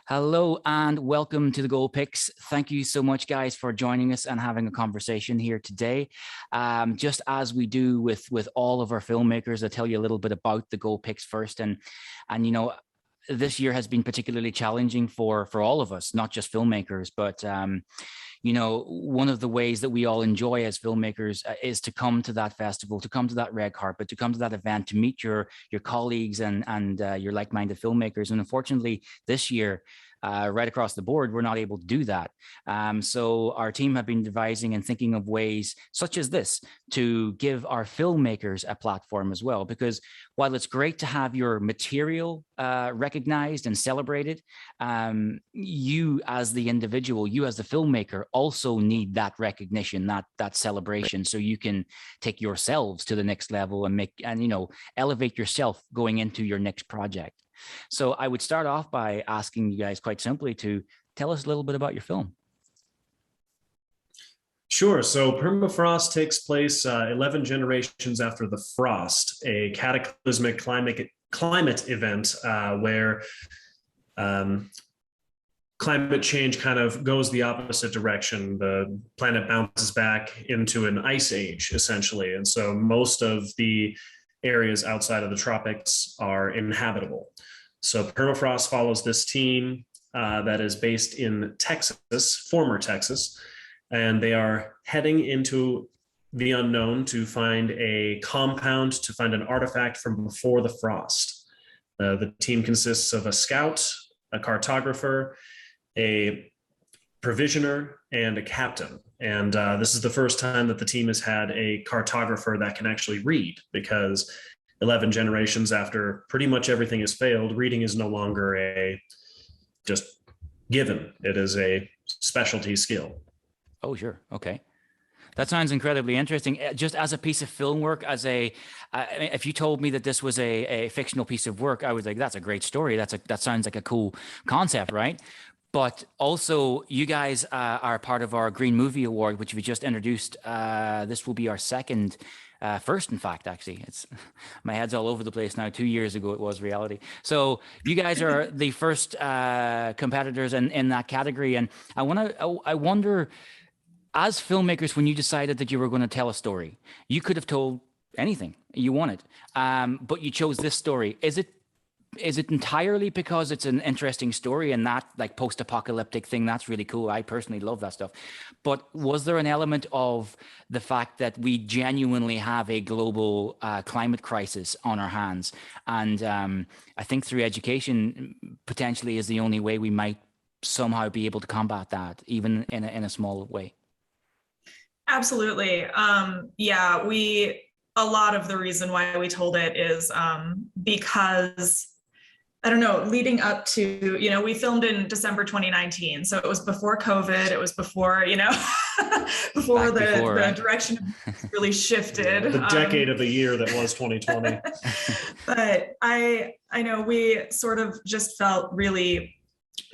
Hello and welcome to the Goal Picks. Thank you so much, guys, for joining us and having a conversation here today. Just as we do with all of our filmmakers, I'll tell you a little bit about the Goal Picks first. And this year has been particularly challenging for all of us, not just filmmakers, but one of the ways that we all enjoy as filmmakers is to come to that festival, to come to that red carpet, to come to that event, to meet your colleagues and your like-minded filmmakers. And unfortunately, this year, right across the board, we're not able to do that. So our team have been devising and thinking of ways such as this to give our filmmakers a platform as well, because while it's great to have your material recognized and celebrated, you as the individual, you as the filmmaker also need that recognition, that celebration, so you can take yourselves to the next level and elevate yourself going into your next project. So I would start off by asking you guys quite simply to tell us a little bit about your film. Sure. So Permafrost takes place 11 generations after the frost, a cataclysmic climate event where climate change kind of goes the opposite direction. The planet bounces back into an ice age, essentially. And so most of the areas outside of the tropics are inhabitable. So Permafrost follows this team that is based in Texas, former Texas, and they are heading into the unknown to find a compound, to find an artifact from before the frost. The team consists of a scout, a cartographer, a provisioner, and a captain. And this is the first time that the team has had a cartographer that can actually read, because 11 generations after pretty much everything has failed, reading is no longer a just given. It is a specialty skill. Oh, sure. Okay. That sounds incredibly interesting. Just as a piece of film work, if you told me that this was a fictional piece of work, I was like, that's a great story. That sounds like a cool concept, right? But also, you guys are part of our Green Movie Award, which we just introduced. This will be our first, in fact, actually. My head's all over the place now. 2 years ago, it was reality. So you guys are the first competitors in that category. And I wonder, as filmmakers, when you decided that you were going to tell a story, you could have told anything you wanted, but you chose this story. Is it entirely because it's an interesting story and that like post-apocalyptic thing? That's really cool. I personally love that stuff. But was there an element of the fact that we genuinely have a global climate crisis on our hands? And I think through education potentially is the only way we might somehow be able to combat that, even in a small way. Absolutely. Yeah, a lot of the reason why we told it is because, I don't know, leading up to, we filmed in December 2019. So it was before COVID. It was before, before the direction really shifted. The decade of the year that was 2020. But I know we sort of just felt really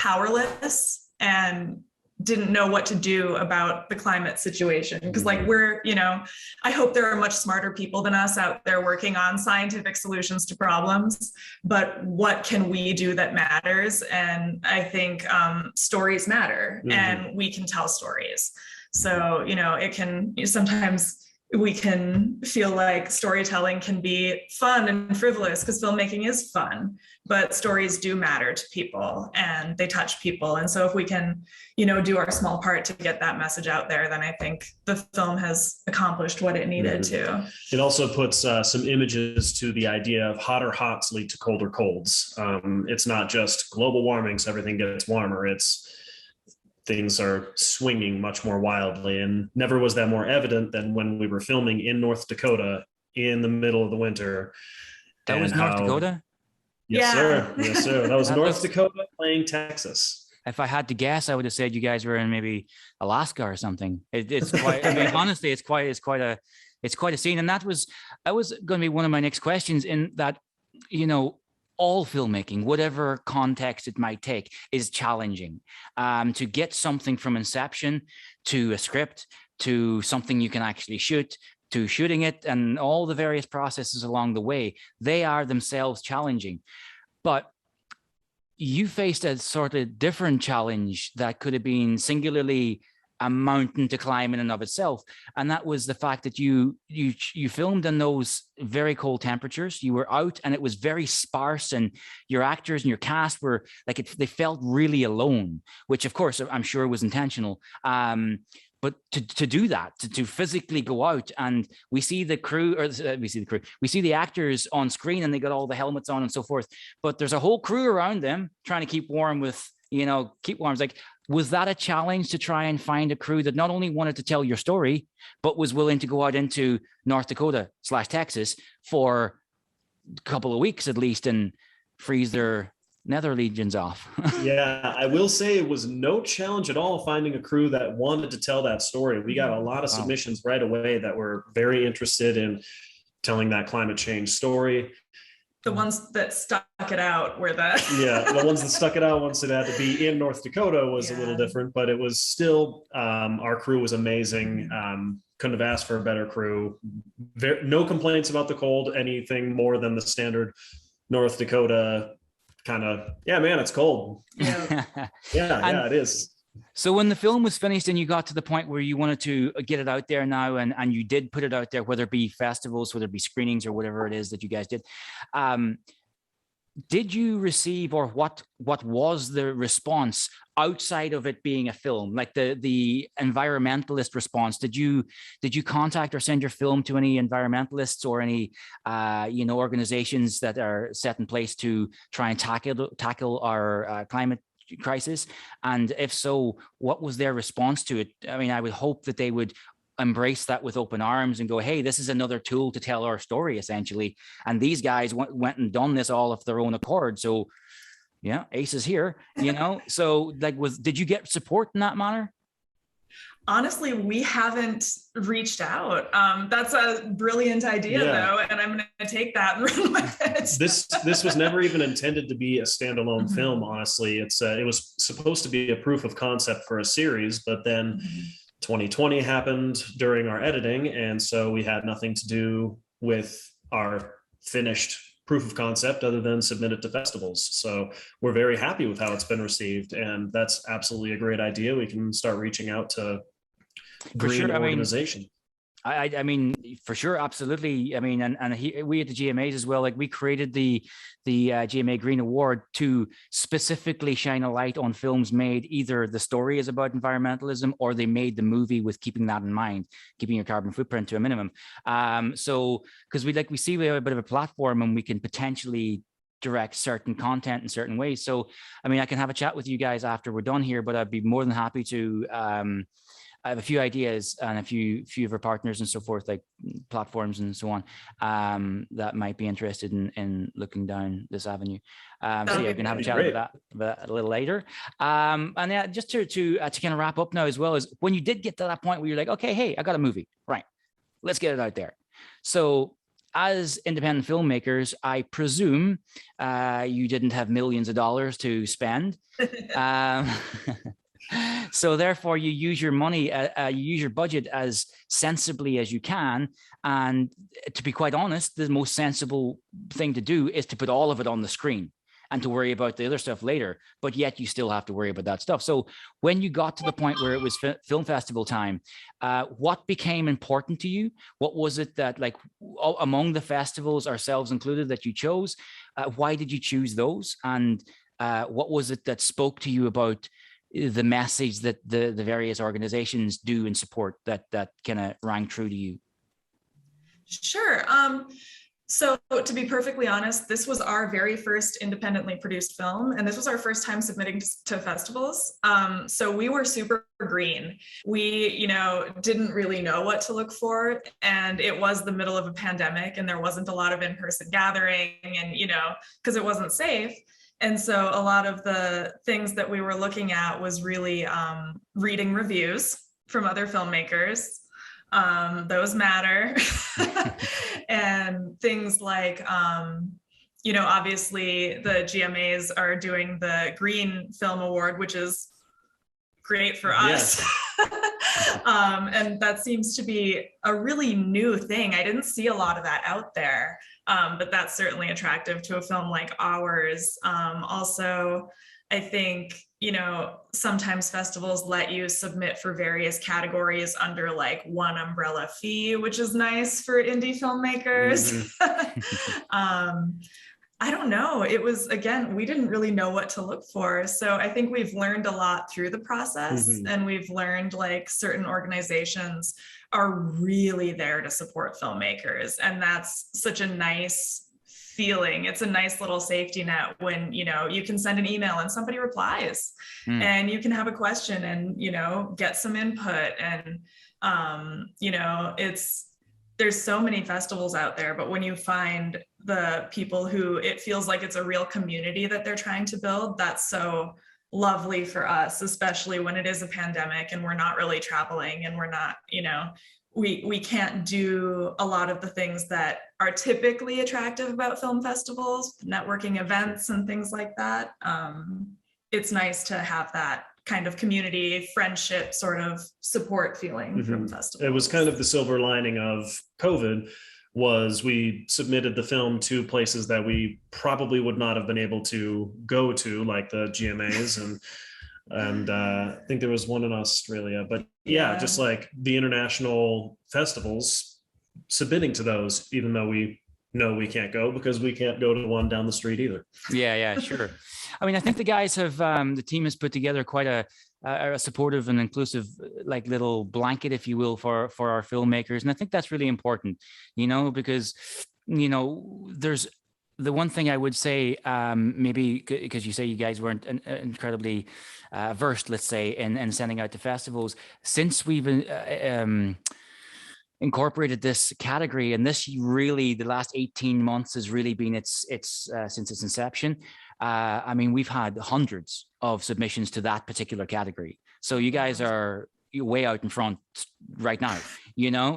powerless and didn't know what to do about the climate situation, because like I hope there are much smarter people than us out there working on scientific solutions to problems, but what can we do that matters? And I think stories matter, and we can tell stories. So sometimes we can feel like storytelling can be fun and frivolous, because filmmaking is fun, but stories do matter to people and they touch people. And so if we can, do our small part to get that message out there, then I think the film has accomplished what it needed to. It also puts some images to the idea of hotter hots lead to colder colds. It's not just global warming, so everything gets warmer. Things are swinging much more wildly, and never was that more evident than when we were filming in North Dakota in the middle of the winter. That was North Dakota? Yes, sir. Yes, sir. That was North Dakota playing Texas. If I had to guess, I would have said you guys were in maybe Alaska or something. It's quite. I mean, honestly, it's quite a scene, and that was going to be one of my next questions. In that, all filmmaking, whatever context it might take, is challenging. To get something from inception to a script to something you can actually shoot to shooting it and all the various processes along the way, they are themselves challenging. But you faced a sort of different challenge that could have been singularly a mountain to climb in and of itself, and that was the fact that you filmed in those very cold temperatures. You were out, and it was very sparse, and your actors and your cast were like they felt really alone, which of course I'm sure was intentional. But to do that, to physically go out, and we see the crew, we see the actors on screen, and they got all the helmets on and so forth. But there's a whole crew around them trying to keep warm with, keep warm. It's like, was that a challenge to try and find a crew that not only wanted to tell your story, but was willing to go out into North Dakota/Texas for a couple of weeks at least and freeze their nether legions off? Yeah, I will say it was no challenge at all finding a crew that wanted to tell that story. We got a lot of submissions right away that were very interested in telling that climate change story. The ones that stuck it out were the ones that stuck it out once it had to be in North Dakota was a little different, but it was still, our crew was amazing. Couldn't have asked for a better crew. No complaints about the cold, anything more than the standard North Dakota kind of, yeah, man, it's cold. Yeah, it is. So when the film was finished and you got to the point where you wanted to get it out there now, and you did put it out there, whether it be festivals, whether it be screenings or whatever it is that you guys did you receive, or what was the response outside of it being a film, like the environmentalist response? Did you contact or send your film to any environmentalists or any organizations that are set in place to try and tackle our climate crisis? And if so, what was their response to it? I mean, I would hope that they would embrace that with open arms and go, hey, this is another tool to tell our story, essentially. And these guys went and done this all of their own accord. So yeah, Ace is here, So like, did you get support in that manner? Honestly, we haven't reached out. That's a brilliant idea, though, and I'm going to take that and run with it. This was never even intended to be a standalone film. Honestly, it was supposed to be a proof of concept for a series, but then 2020 happened during our editing, and so we had nothing to do with our finished proof of concept other than submit it to festivals. So we're very happy with how it's been received, and that's absolutely a great idea. We can start reaching out to green organization. I mean, for sure, absolutely. I mean, we at the GMAs as well, like we created the GMA Green Award to specifically shine a light on films made either the story is about environmentalism or they made the movie with keeping that in mind, keeping your carbon footprint to a minimum. So because we see we have a bit of a platform and we can potentially direct certain content in certain ways. So, I mean, I can have a chat with you guys after we're done here, but I'd be more than happy to. I have a few ideas and a few of our partners and so forth, like platforms and so on, that might be interested in looking down this avenue. So yeah, we can have a chat about that a little later. And yeah, just to kind of wrap up now as well, is when you did get to that point where you're like, okay, hey, I got a movie, right? Let's get it out there. So as independent filmmakers, I presume you didn't have millions of dollars to spend. So therefore, you use your money, you use your budget as sensibly as you can. And to be quite honest, the most sensible thing to do is to put all of it on the screen and to worry about the other stuff later. But yet you still have to worry about that stuff. So when you got to the point where it was film festival time, what became important to you? What was it that, like, among the festivals, ourselves included, that you chose? Why did you choose those? And what was it that spoke to you about the message that the various organizations do and support that kind of rang true to you? Sure. So to be perfectly honest, this was our very first independently produced film, and this was our first time submitting to festivals. So we were super green. We, didn't really know what to look for, and it was the middle of a pandemic, and there wasn't a lot of in-person gathering, and because it wasn't safe. And so a lot of the things that we were looking at was really reading reviews from other filmmakers. Those matter. And things like, obviously the GMAs are doing the Green Film Award, which is great for us. And that seems to be a really new thing. I didn't see a lot of that out there, but that's certainly attractive to a film like ours. Also, I think, sometimes festivals let you submit for various categories under like one umbrella fee, which is nice for indie filmmakers. I don't know. It was, again, we didn't really know what to look for. So I think we've learned a lot through the process, and we've learned like certain organizations are really there to support filmmakers. And that's such a nice feeling. It's a nice little safety net when, you can send an email and somebody replies and you can have a question and, get some input. And, there's so many festivals out there, but when you find the people who it feels like it's a real community that they're trying to build, that's so lovely for us, especially when it is a pandemic and we're not really traveling and we're not, we can't do a lot of the things that are typically attractive about film festivals, networking events and things like that. It's nice to have that kind of community, friendship, sort of support feeling from festivals. It was kind of the silver lining of COVID was we submitted the film to places that we probably would not have been able to go to, like the GMAs and I think there was one in Australia, but just like the international festivals, submitting to those, even though we know we can't go because we can't go to the one down the street either. Yeah, sure. I mean, I think the guys have, the team has put together quite a supportive and inclusive, like little blanket, if you will, for our filmmakers. And I think that's really important, because, there's the one thing I would say, maybe because you say you guys weren't incredibly versed, let's say, in sending out to festivals, since we've incorporated this category, and this really, the last 18 months has really been its since its inception. I mean, we've had hundreds of submissions to that particular category. So you guys are way out in front right now,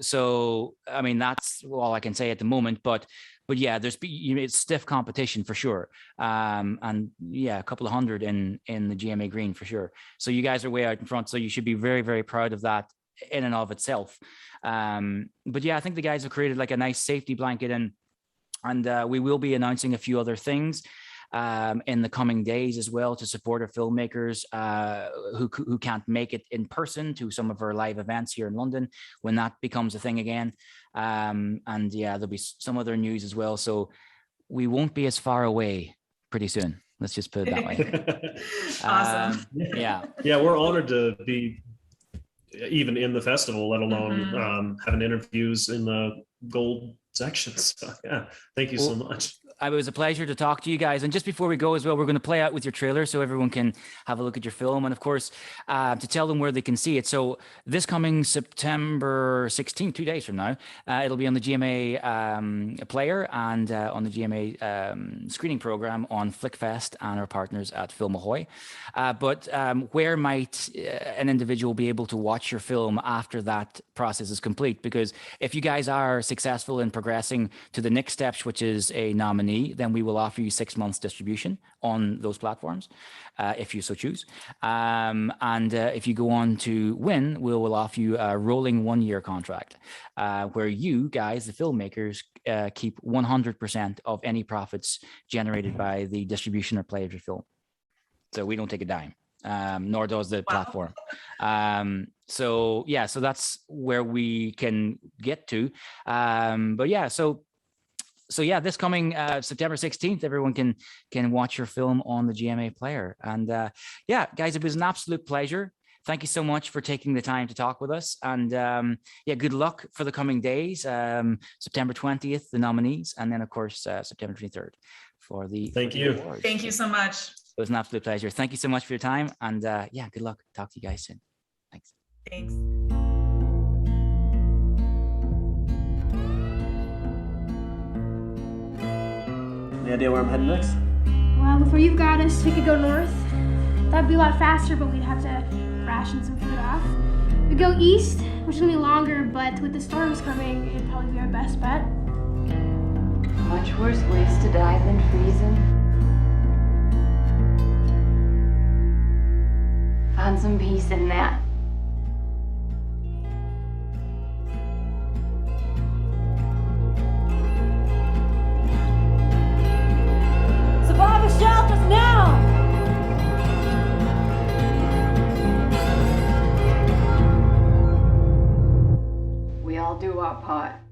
So, I mean, that's all I can say at the moment. But yeah, it's stiff competition for sure. And yeah, a couple of hundred in the GMA Green for sure. So you guys are way out in front. So you should be very, very proud of that in and of itself. But yeah, I think the guys have created like a nice safety blanket, and we will be announcing a few other things in the coming days as well to support our filmmakers who can't make it in person to some of our live events here in London when that becomes a thing again. And yeah, there'll be some other news as well. So we won't be as far away pretty soon. Let's just put it that way. Awesome. Yeah, we're honored to be even in the festival, let alone having interviews in the gold sections. So, yeah, thank you so much. It was a pleasure to talk to you guys. And just before we go as well, we're going to play out with your trailer so everyone can have a look at your film. And of course, to tell them where they can see it. So this coming September 16th, 2 days from now, it'll be on the GMA Player and on the GMA Screening Program on Fest and our partners at Film Ahoy. But where might an individual be able to watch your film after that process is complete? Because if you guys are successful in progressing to the next steps, which is a nominee, then we will offer you 6 months distribution on those platforms, if you so choose. And if you go on to win, we will offer you a rolling 1-year contract, where you guys, the filmmakers, keep 100% of any profits generated by the distribution or play of your film. So we don't take a dime, nor does the platform. So yeah, so that's where we can get to. But yeah, so yeah, this coming September 16th, everyone can watch your film on the GMA Player. And yeah, guys, it was an absolute pleasure. Thank you so much for taking the time to talk with us. And yeah, good luck for the coming days. September 20th, the nominees, and then of course September 23rd for the awards. Thank you so much. It was an absolute pleasure. Thank you so much for your time. And yeah, good luck. Talk to you guys soon. Thanks. Thanks. Any idea where I'm heading next? Well, before you got us, we could go north. That'd be a lot faster, but we'd have to ration some food off. We'd go east, which is gonna be longer, but with the storms coming, it'd probably be our best bet. Much worse ways to die than freezing. Found some peace in that. all do our part.